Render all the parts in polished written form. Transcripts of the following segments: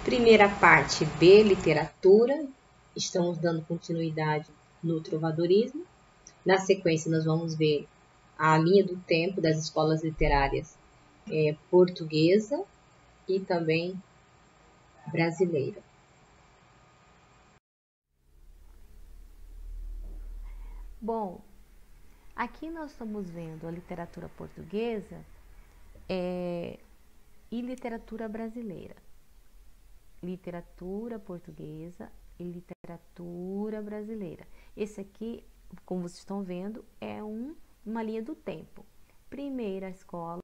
Primeira parte B, literatura. Estamos dando continuidade no trovadorismo. Na sequência, nós vamos ver a linha do tempo das escolas literárias portuguesa e também brasileira. Bom, aqui nós estamos vendo a literatura portuguesa e literatura brasileira. Literatura portuguesa e literatura brasileira. Esse aqui, como vocês estão vendo, é uma linha do tempo. Primeira escola,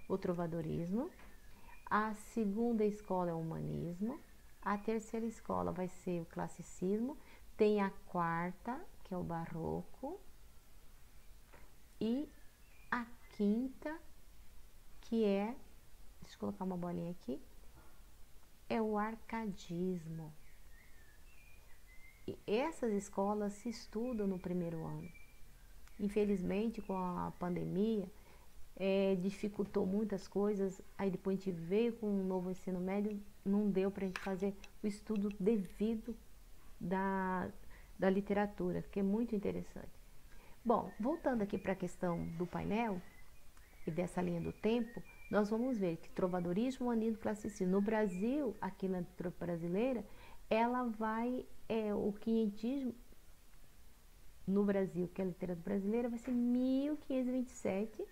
o trovadorismo. A segunda escola é o humanismo. A terceira escola vai ser o classicismo. Tem a quarta, que é o barroco. E a quinta, que é, deixa eu colocar uma bolinha aqui, é o arcadismo. E essas escolas se estudam no primeiro ano. Infelizmente, com a pandemia, dificultou muitas coisas. Aí depois a gente veio com um novo ensino médio, não deu para a gente fazer o estudo devido da literatura, que é muito interessante. Bom, voltando aqui para a questão do painel e dessa linha do tempo, nós vamos ver que trovadorismo, humanismo, classicismo. No Brasil, aqui na literatura brasileira, ela vai, o quinhentismo no Brasil, que é a literatura brasileira, vai ser 1527,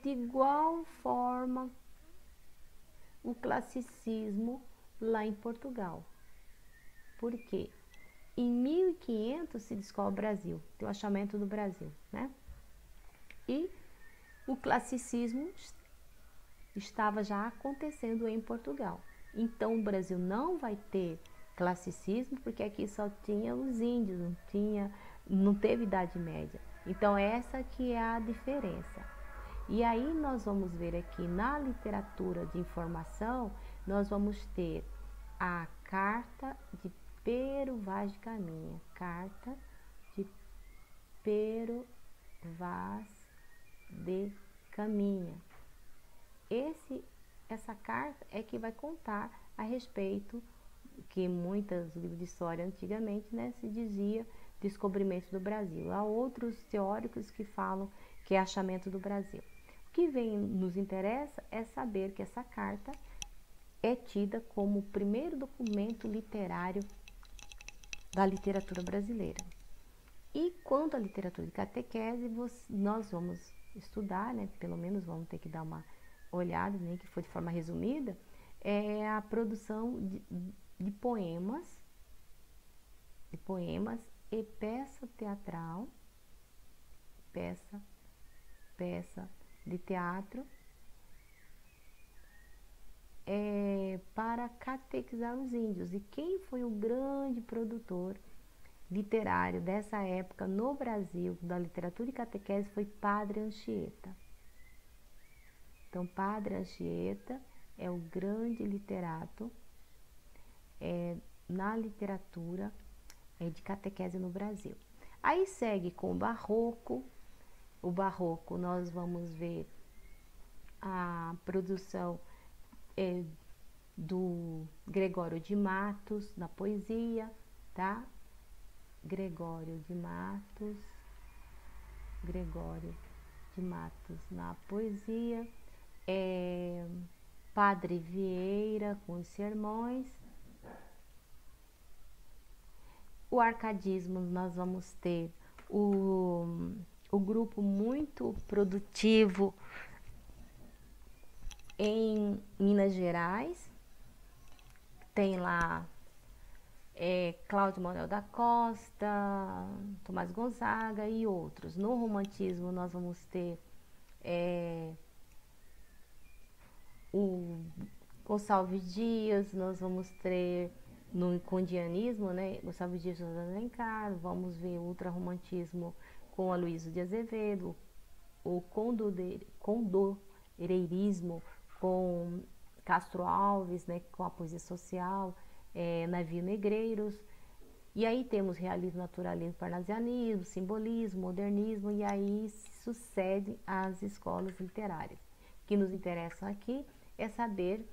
de igual forma o classicismo lá em Portugal. Por quê? Em 1500 se descobre o Brasil, tem o achamento do Brasil, né? E o classicismo estava já acontecendo em Portugal. Então o Brasil não vai ter classicismo porque aqui só tinha os índios, não teve Idade Média. Então essa que é a diferença. E aí nós vamos ver aqui na literatura de informação, nós vamos ter a Carta de Pero Vaz de Caminha. Carta de Pero Vaz de Caminha. Essa carta é que vai contar a respeito que muitos livros de história antigamente, né, se dizia descobrimento do Brasil. Há outros teóricos que falam que é achamento do Brasil. O que nos interessa é saber que essa carta é tida como o primeiro documento literário da literatura brasileira. E quanto à literatura de catequese, nós vamos estudar, né, pelo menos vamos ter que dar uma olhada, nem que for de forma resumida, é a produção de poemas e peça teatral, peça de teatro, para catequizar os índios. E quem foi o grande produtor literário dessa época no Brasil, da literatura e catequese, foi Padre Anchieta. Então, Padre Anchieta é o grande literato na literatura de catequese no Brasil. Aí segue com o Barroco. O Barroco nós vamos ver a produção do Gregório de Matos na poesia, tá? Gregório de Matos na poesia, Padre Vieira com os sermões. O arcadismo nós vamos ter o grupo muito produtivo em Minas Gerais, tem lá Cláudio Manuel da Costa, Tomás Gonzaga e outros. No romantismo nós vamos ter o Gonçalves Dias, nós vamos ter no encondianismo, né, Gonçalves Dias de Alencar, vamos ver o ultrarromantismo com Aloysio de Azevedo, o condoreirismo com Castro Alves, né, com a poesia social, Navio Negreiros. E aí temos realismo, naturalismo, parnasianismo, simbolismo, modernismo, e aí sucedem as escolas literárias. O que nos interessa aqui é saber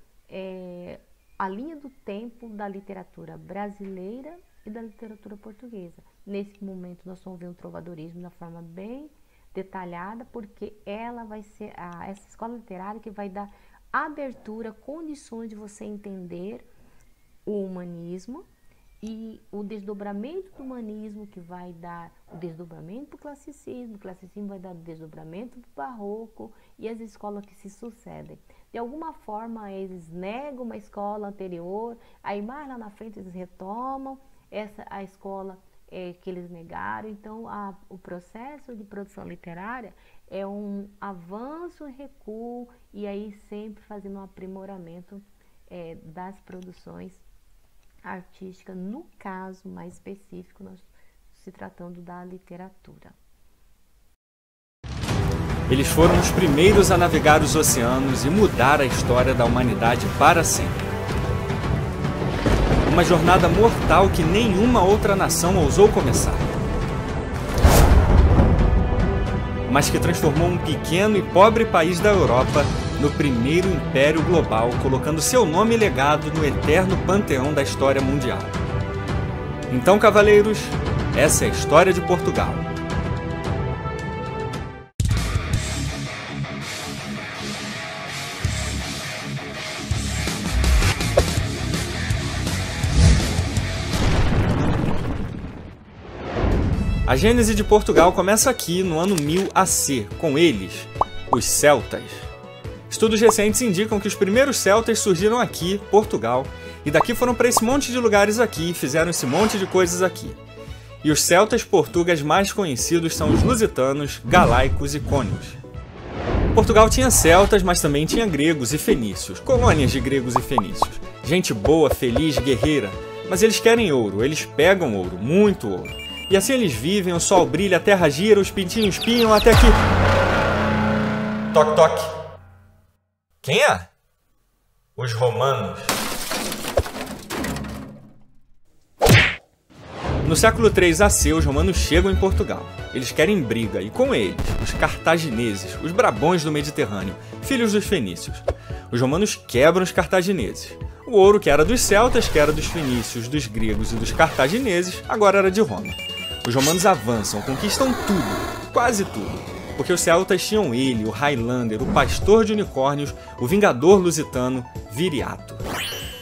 a linha do tempo da literatura brasileira e da literatura portuguesa. Nesse momento nós vamos ver o trovadorismo de uma forma bem detalhada, porque ela vai ser essa escola literária que vai dar abertura, condições de você entender o humanismo e o desdobramento do humanismo, que vai dar o desdobramento do classicismo, o classicismo vai dar o desdobramento do barroco e as escolas que se sucedem. De alguma forma eles negam uma escola anterior, aí mais lá na frente eles retomam a escola que eles negaram. Então o processo de produção literária é um avanço e recuo, e aí sempre fazendo um aprimoramento das produções artísticas, no caso mais específico, nós se tratando da literatura. Eles foram os primeiros a navegar os oceanos e mudar a história da humanidade para sempre. Uma jornada mortal que nenhuma outra nação ousou começar, mas que transformou um pequeno e pobre país da Europa no primeiro império global, colocando seu nome e legado no eterno panteão da história mundial. Então, cavaleiros, essa é a história de Portugal. A gênese de Portugal começa aqui no ano 1000 AC, com eles, os celtas. Estudos recentes indicam que os primeiros celtas surgiram aqui, Portugal, e daqui foram para esse monte de lugares aqui e fizeram esse monte de coisas aqui. E os celtas portugueses mais conhecidos são os lusitanos, galaicos e cônios. Portugal tinha celtas, mas também tinha gregos e fenícios, colônias de gregos e fenícios. Gente boa, feliz, guerreira, mas eles querem ouro, eles pegam ouro, muito ouro. E assim eles vivem, o sol brilha, a terra gira, os pintinhos piam, até que... Toque, toque. Quem é? Os romanos. No século III AC, os romanos chegam em Portugal. Eles querem briga, e com eles, os cartagineses, os brabões do Mediterrâneo, filhos dos fenícios. Os romanos quebram os cartagineses. O ouro, que era dos celtas, que era dos fenícios, dos gregos e dos cartagineses, agora era de Roma. Os romanos avançam, conquistam tudo, quase tudo. Porque os celtas tinham ele, o Highlander, o pastor de unicórnios, o vingador lusitano, Viriato.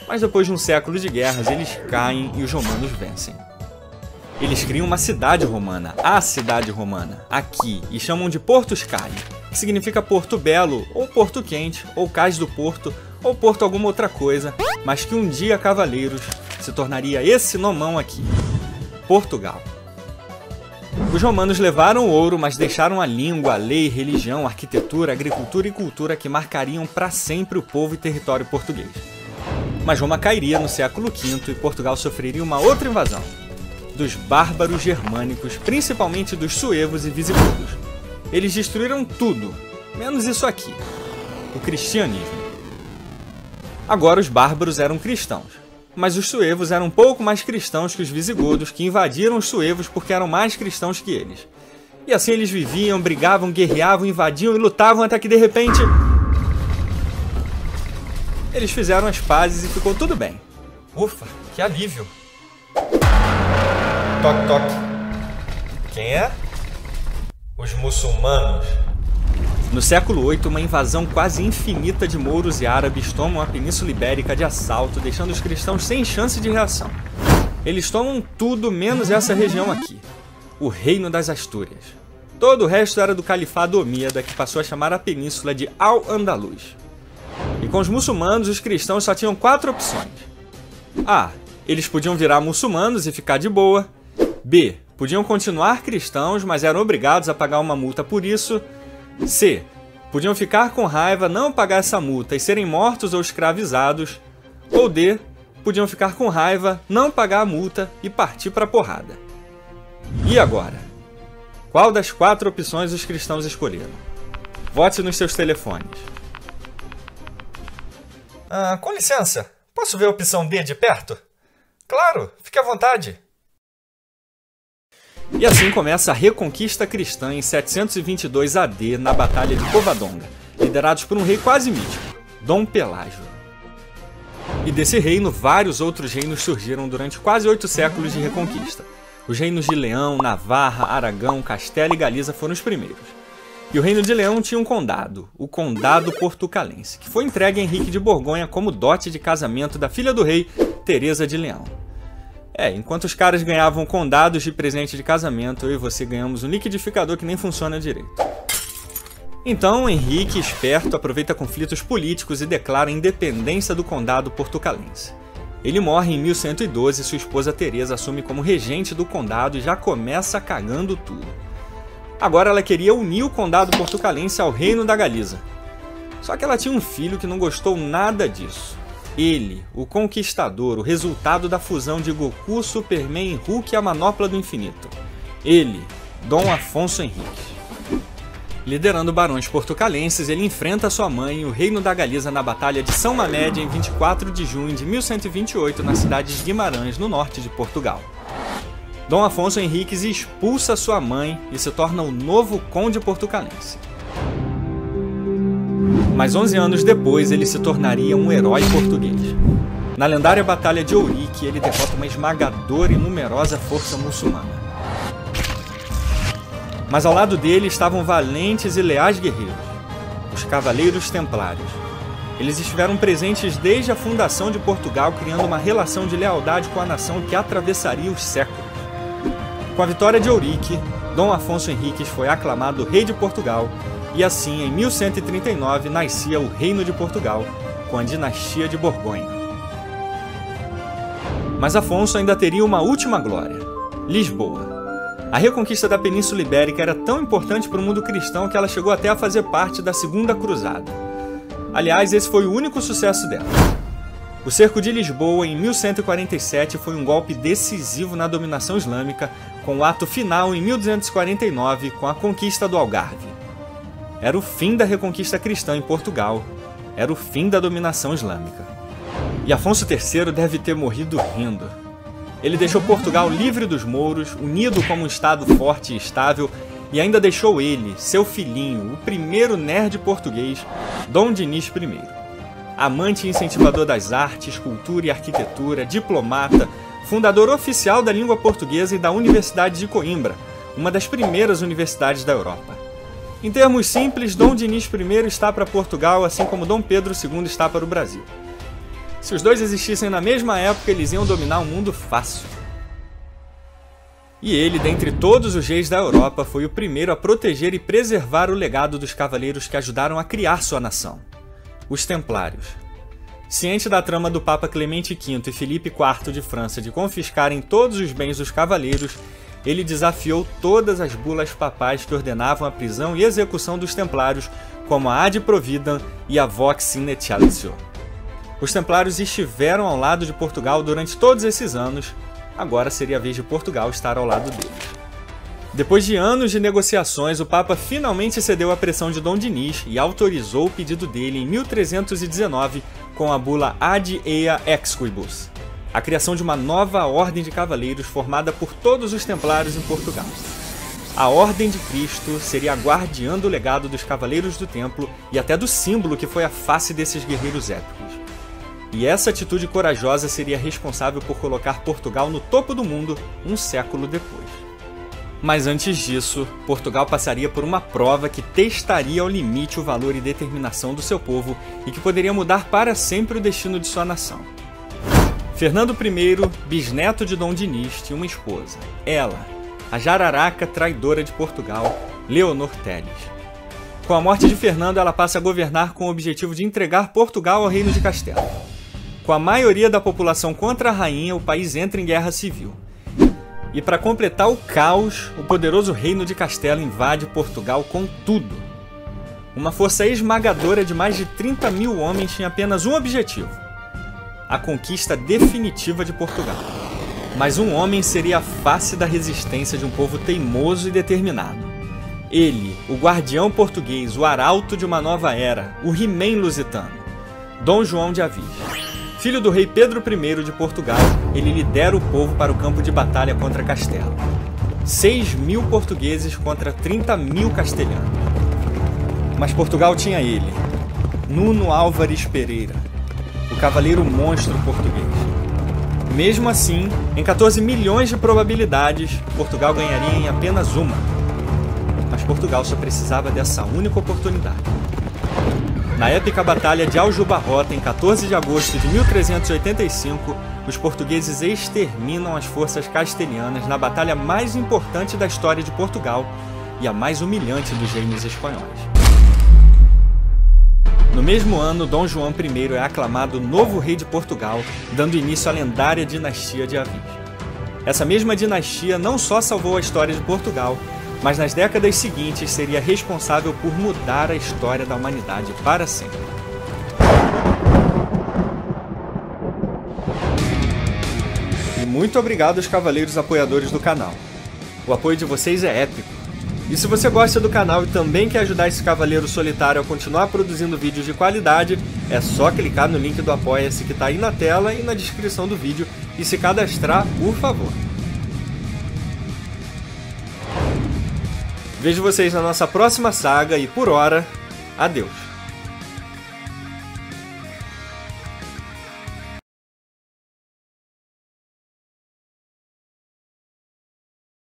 Mas depois de um século de guerras, eles caem e os romanos vencem. Eles criam uma cidade romana, a cidade romana, aqui, e chamam de Portus Cai, que significa Porto Belo, ou Porto Quente, ou Cais do Porto, ou Porto alguma outra coisa, mas que um dia, cavaleiros, se tornaria esse nomão aqui, Portugal. Os romanos levaram o ouro, mas deixaram a língua, a lei, religião, arquitetura, agricultura e cultura que marcariam para sempre o povo e território português. Mas Roma cairia no século V e Portugal sofreria uma outra invasão, dos bárbaros germânicos, principalmente dos suevos e visigodos. Eles destruíram tudo, menos isso aqui, o cristianismo. Agora os bárbaros eram cristãos. Mas os suevos eram um pouco mais cristãos que os visigodos, que invadiram os suevos porque eram mais cristãos que eles. E assim eles viviam, brigavam, guerreavam, invadiam e lutavam até que de repente... eles fizeram as pazes e ficou tudo bem. Ufa, que alívio! Toque, toque. Quem é? Os muçulmanos. No século VIII, uma invasão quase infinita de mouros e árabes tomam a Península Ibérica de assalto, deixando os cristãos sem chance de reação. Eles tomam tudo menos essa região aqui, o Reino das Astúrias. Todo o resto era do Califado Omíada, que passou a chamar a península de Al-Andalus. E com os muçulmanos, os cristãos só tinham 4 opções. A. Eles podiam virar muçulmanos e ficar de boa. B. Podiam continuar cristãos, mas eram obrigados a pagar uma multa por isso. C. Podiam ficar com raiva, não pagar essa multa e serem mortos ou escravizados. Ou D. Podiam ficar com raiva, não pagar a multa e partir para a porrada. E agora? Qual das 4 opções os cristãos escolheram? Vote nos seus telefones. Com licença, posso ver a opção D de perto? Claro, fique à vontade. E assim começa a reconquista cristã em 722 AD na Batalha de Covadonga, liderados por um rei quase mítico, Dom Pelágio. E desse reino, vários outros reinos surgiram durante quase 8 séculos de reconquista. Os reinos de Leão, Navarra, Aragão, Castela e Galiza foram os primeiros. E o reino de Leão tinha um condado, o Condado Portucalense, que foi entregue a Henrique de Borgonha como dote de casamento da filha do rei, Teresa de Leão. Enquanto os caras ganhavam condados de presente de casamento, eu e você ganhamos um liquidificador que nem funciona direito. Então, Henrique, esperto, aproveita conflitos políticos e declara a independência do Condado Portucalense. Ele morre em 1112 e sua esposa Teresa assume como regente do condado e já começa cagando tudo. Agora ela queria unir o Condado Portucalense ao Reino da Galiza. Só que ela tinha um filho que não gostou nada disso. Ele, o Conquistador, o resultado da fusão de Goku, Superman e Hulk e a Manopla do Infinito. Ele, Dom Afonso Henriques. Liderando barões portucalenses, ele enfrenta sua mãe e o Reino da Galiza na Batalha de São Mamédia em 24 de junho de 1128 na cidade de Guimarães, no norte de Portugal. Dom Afonso Henriques expulsa sua mãe e se torna o novo conde portucalense. Mas 11 anos depois, ele se tornaria um herói português. Na lendária Batalha de Ourique, ele derrota uma esmagadora e numerosa força muçulmana. Mas ao lado dele estavam valentes e leais guerreiros, os Cavaleiros Templários. Eles estiveram presentes desde a fundação de Portugal, criando uma relação de lealdade com a nação que atravessaria os séculos. Com a vitória de Ourique, Dom Afonso Henriques foi aclamado rei de Portugal, e assim, em 1139, nascia o Reino de Portugal, com a dinastia de Borgonha. Mas Afonso ainda teria uma última glória: Lisboa. A reconquista da Península Ibérica era tão importante para o mundo cristão que ela chegou até a fazer parte da Segunda Cruzada. Aliás, esse foi o único sucesso dela. O cerco de Lisboa, em 1147, foi um golpe decisivo na dominação islâmica, com o ato final em 1249, com a conquista do Algarve. Era o fim da reconquista cristã em Portugal. Era o fim da dominação islâmica. E Afonso III deve ter morrido rindo. Ele deixou Portugal livre dos mouros, unido como um estado forte e estável, e ainda deixou ele, seu filhinho, o primeiro nerd português, Dom Dinis I. Amante e incentivador das artes, cultura e arquitetura, diplomata, fundador oficial da língua portuguesa e da Universidade de Coimbra, uma das primeiras universidades da Europa. Em termos simples, Dom Dinis I está para Portugal, assim como Dom Pedro II está para o Brasil. Se os dois existissem na mesma época, eles iam dominar o mundo fácil. E ele, dentre todos os reis da Europa, foi o primeiro a proteger e preservar o legado dos cavaleiros que ajudaram a criar sua nação: os Templários. Ciente da trama do Papa Clemente V e Filipe IV de França de confiscarem todos os bens dos cavaleiros, ele desafiou todas as bulas papais que ordenavam a prisão e execução dos Templários, como a Ad Providam e a Vox Inetiatio. Os Templários estiveram ao lado de Portugal durante todos esses anos, agora seria a vez de Portugal estar ao lado deles. Depois de anos de negociações, o Papa finalmente cedeu à pressão de Dom Dinis e autorizou o pedido dele em 1319 com a bula Ad Ea Exquibus, a criação de uma nova ordem de cavaleiros formada por todos os Templários em Portugal. A Ordem de Cristo seria a guardiã do legado dos Cavaleiros do Templo e até do símbolo que foi a face desses guerreiros épicos. E essa atitude corajosa seria responsável por colocar Portugal no topo do mundo um século depois. Mas antes disso, Portugal passaria por uma prova que testaria ao limite o valor e determinação do seu povo e que poderia mudar para sempre o destino de sua nação. Fernando I, bisneto de Dom Dinis, tinha uma esposa. Ela, a jararaca traidora de Portugal, Leonor Teles. Com a morte de Fernando, ela passa a governar com o objetivo de entregar Portugal ao Reino de Castela. Com a maioria da população contra a rainha, o país entra em guerra civil. E para completar o caos, o poderoso Reino de Castela invade Portugal com tudo. Uma força esmagadora de mais de 30 mil homens tinha apenas um objetivo: a conquista definitiva de Portugal. Mas um homem seria a face da resistência de um povo teimoso e determinado. Ele, o guardião português, o arauto de uma nova era, o He-Man lusitano, Dom João de Avis. Filho do rei Pedro I de Portugal, ele lidera o povo para o campo de batalha contra Castela. 6.000 portugueses contra 30.000 castelhanos. Mas Portugal tinha ele, Nuno Álvares Pereira, o cavaleiro monstro português. Mesmo assim, em 14 milhões de probabilidades, Portugal ganharia em apenas uma. Mas Portugal só precisava dessa única oportunidade. Na épica Batalha de Aljubarrota, em 14 de agosto de 1385, os portugueses exterminam as forças castelhanas na batalha mais importante da história de Portugal e a mais humilhante dos reinos espanhóis. No mesmo ano, Dom João I é aclamado novo rei de Portugal, dando início à lendária dinastia de Avis. Essa mesma dinastia não só salvou a história de Portugal, mas nas décadas seguintes seria responsável por mudar a história da humanidade para sempre. E muito obrigado aos cavaleiros apoiadores do canal. O apoio de vocês é épico. E se você gosta do canal e também quer ajudar esse cavaleiro solitário a continuar produzindo vídeos de qualidade, é só clicar no link do Apoia-se que está aí na tela e na descrição do vídeo e se cadastrar, por favor. Vejo vocês na nossa próxima saga e, por hora, adeus!